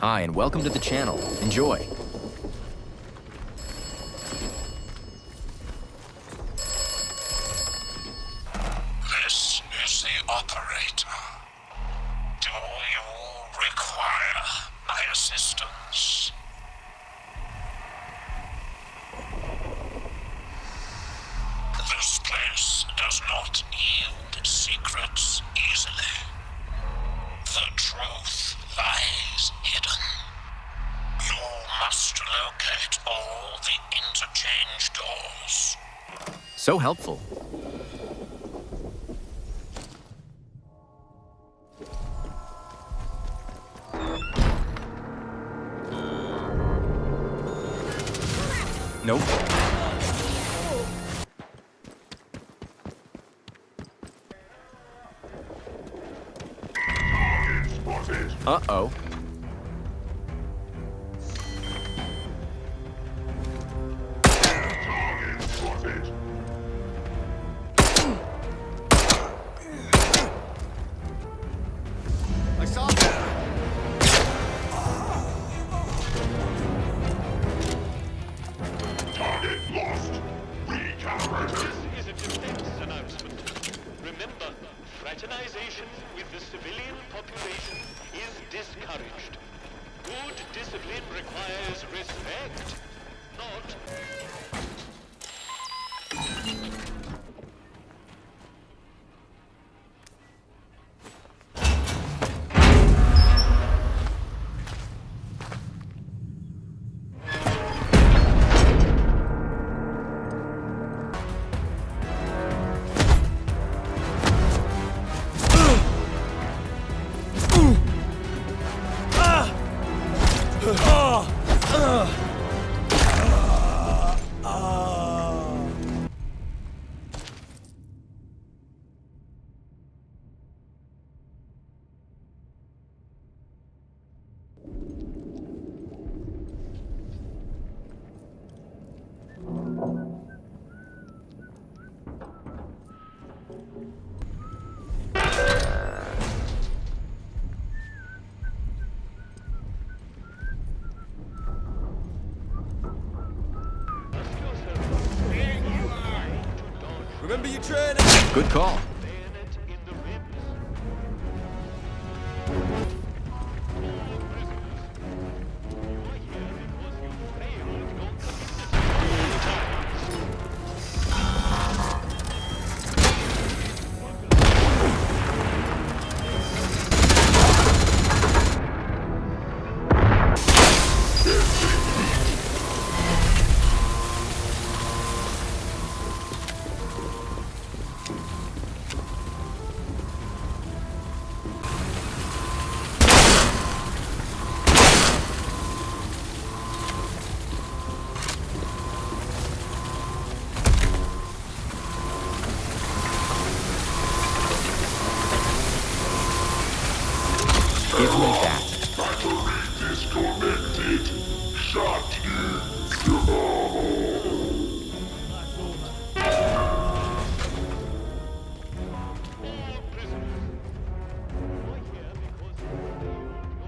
Hi, and welcome to the channel. Enjoy. This is the operator. Do you require my assistance? This place does not yield secrets easily. The truth lies hidden. You must locate all the interchange doors. So helpful. Nope. Uh-oh. I saw that. Target lost. Recalibrated. This is a defense announcement. Remember, fraternization with the civilian population is discouraged. Good discipline requires respect, not... Remember your training. Good call. bayonet in the ribs. All prisoners. You are here because you failed your commitment all times. Give me that. Battery disconnected. Shut you down. All prisoners. You are here because you failed your commitment.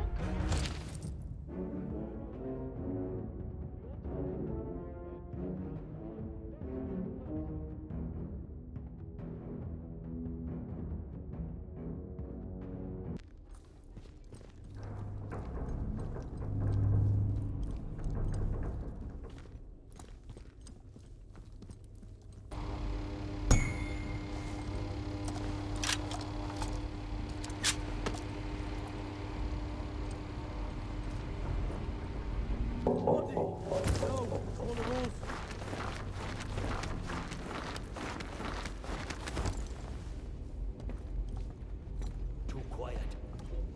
Too quiet.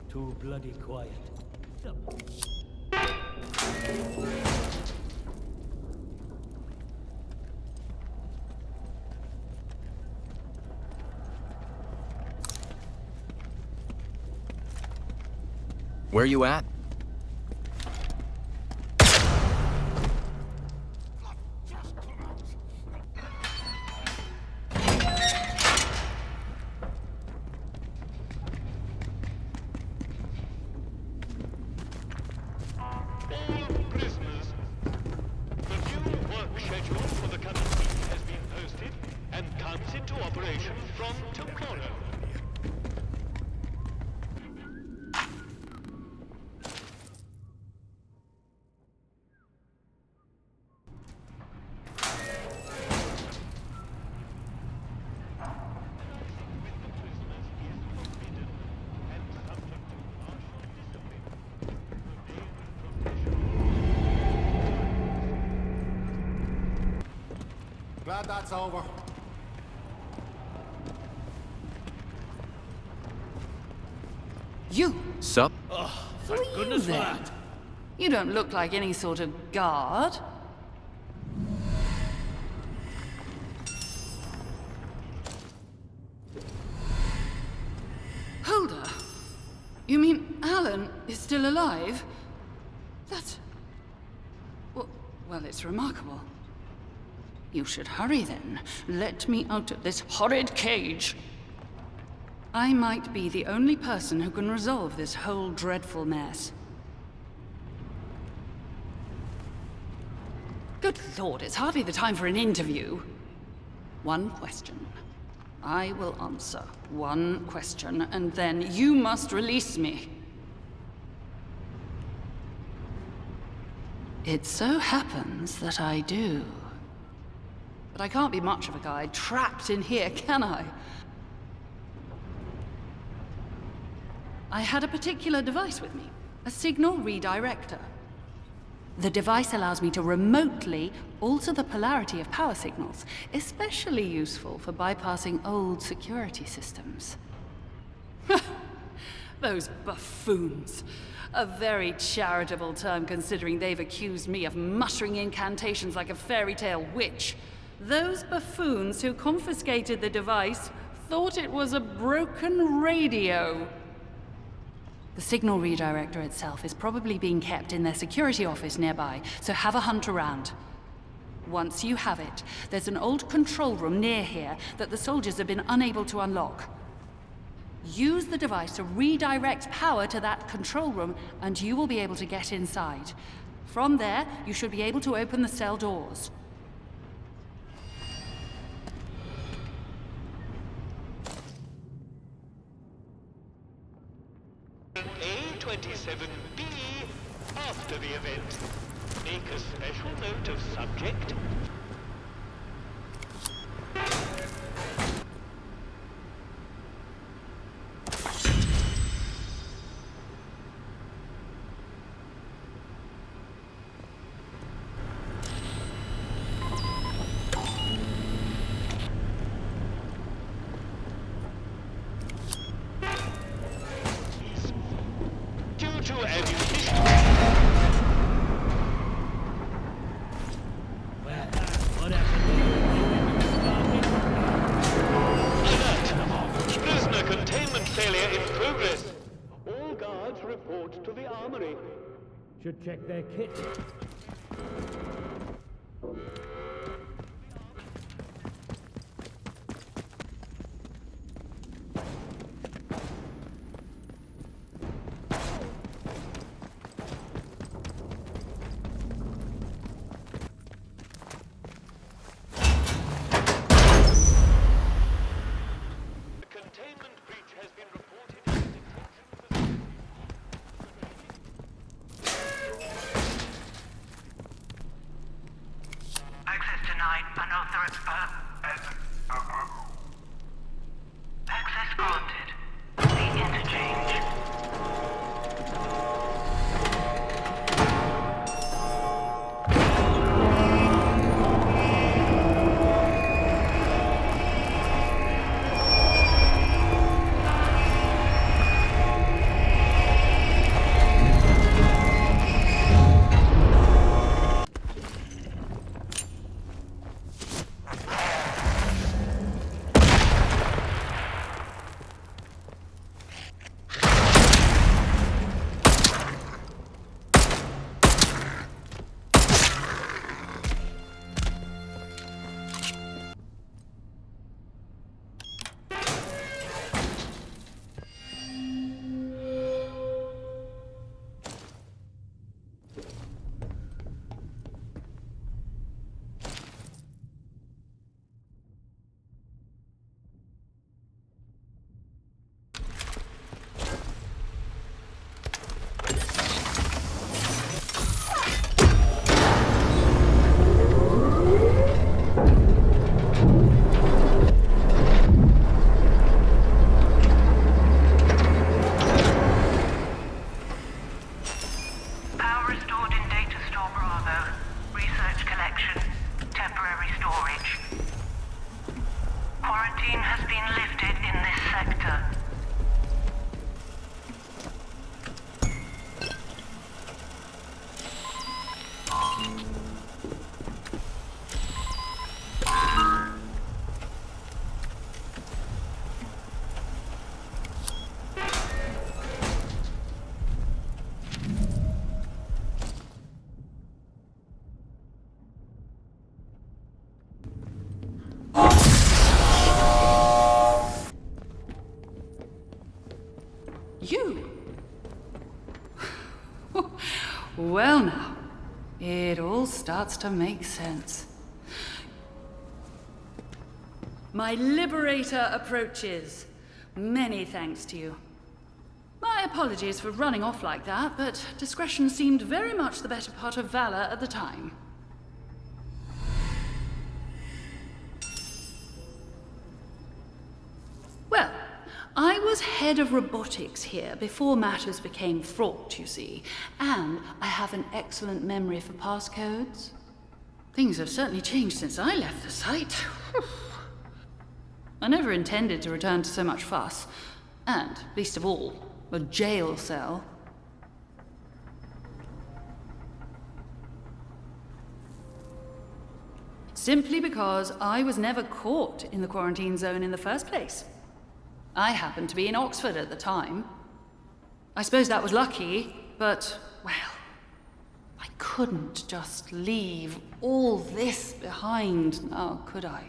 Too bloody quiet. Where you at? All prisoners. The new work schedule for the coming week has been posted and comes into operation from tomorrow. Glad that's over. You! Sup? Thank goodness for that. You don't look like any sort of guard. Hulda? You mean Alan is still alive? That's... Well, it's remarkable. You should hurry then. Let me out of this horrid cage. I might be the only person who can resolve this whole dreadful mess. Good Lord, it's hardly the time for an interview. One question. I will answer one question, and then you must release me. It so happens that I do. But I can't be much of a guy trapped in here, can I? I had a particular device with me, a signal redirector. The device allows me to remotely alter the polarity of power signals, especially useful for bypassing old security systems. Those buffoons. A very charitable term considering they've accused me of muttering incantations like a fairy tale witch. Those buffoons who confiscated the device thought it was a broken radio. The signal redirector itself is probably being kept in their security office nearby, so have a hunt around. Once you have it, there's an old control room near here that the soldiers have been unable to unlock. Use the device to redirect power to that control room, and you will be able to get inside. From there, you should be able to open the cell doors. A27B after the event. Make a special note of subject. Due to ammunition. What happened? Alert! Prisoner containment failure in progress. All guards report to the armory. Should check their kit. The containment breach has been reported in detention facility. cargo, research collection, temporary storage. Quarantine has been lifted in this sector. You? Well now, it all starts to make sense. My liberator approaches. Many thanks to you. My apologies for running off like that, but discretion seemed very much the better part of valor at the time. Well, I was head of robotics here before matters became fraught, you see, and I have an excellent memory for passcodes. Things have certainly changed since I left the site. I never intended to return to so much fuss, and, least of all, a jail cell. Simply because I was never caught in the quarantine zone in the first place. I happened to be in Oxford at the time. I suppose that was lucky, but, well, I couldn't just leave all this behind now, could I?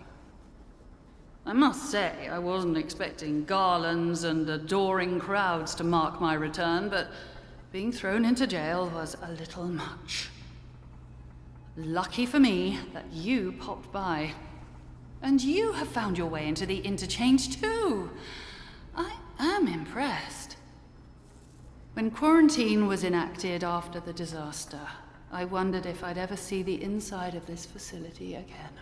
I must say, I wasn't expecting garlands and adoring crowds to mark my return, but being thrown into jail was a little much. Lucky for me that you popped by. And you have found your way into the interchange too. I am impressed. When quarantine was enacted after the disaster, I wondered if I'd ever see the inside of this facility again.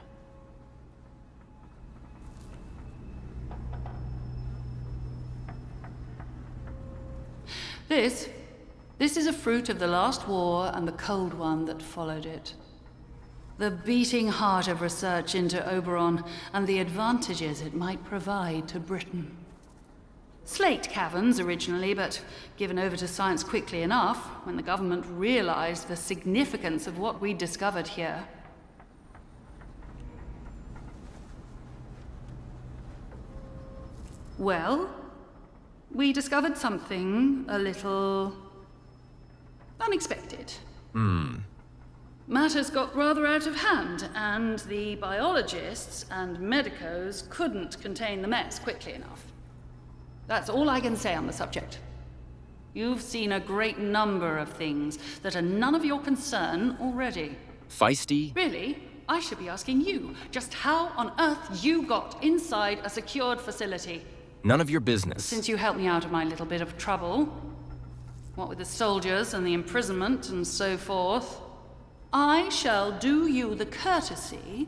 This is a fruit of the last war and the cold one that followed it. The beating heart of research into Oberon and the advantages it might provide to Britain. Slate caverns originally, but given over to science quickly enough when the government realized the significance of what we'd discovered here. Well, we discovered something a little unexpected. Matters got rather out of hand, and the biologists and medicos couldn't contain the mess quickly enough. That's all I can say on the subject. You've seen a great number of things that are none of your concern already. Feisty? Really? I should be asking you just how on earth you got inside a secured facility. None of your business. Since you helped me out of my little bit of trouble, what with the soldiers and the imprisonment and so forth, I shall do you the courtesy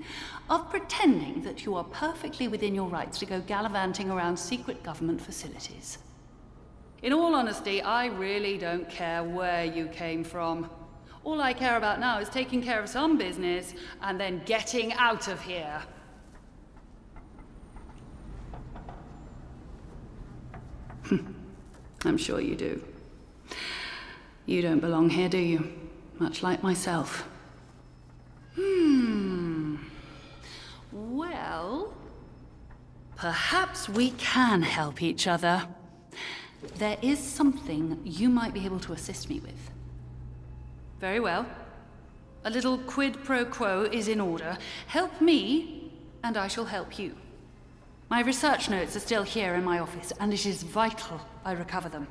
of pretending that you are perfectly within your rights to go gallivanting around secret government facilities. In all honesty, I really don't care where you came from. All I care about now is taking care of some business and then getting out of here. I'm sure you do. You don't belong here, do you? Much like myself. Well, perhaps we can help each other. There is something you might be able to assist me with. Very well. A little quid pro quo is in order. Help me, and I shall help you. My research notes are still here in my office, and it is vital I recover them.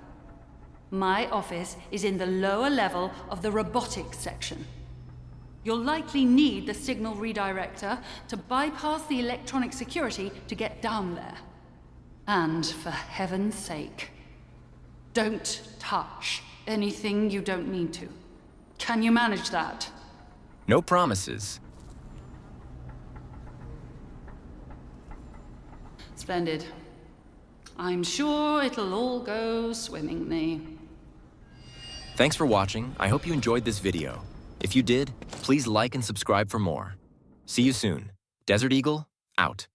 My office is in the lower level of the robotics section. You'll likely need the signal redirector to bypass the electronic security to get down there. And for heaven's sake, don't touch anything you don't need to. Can you manage that? No promises. Splendid. I'm sure it'll all go swimmingly. Thanks for watching. I hope you enjoyed this video. If you did, please like and subscribe for more. See you soon. Desert Eagle, out.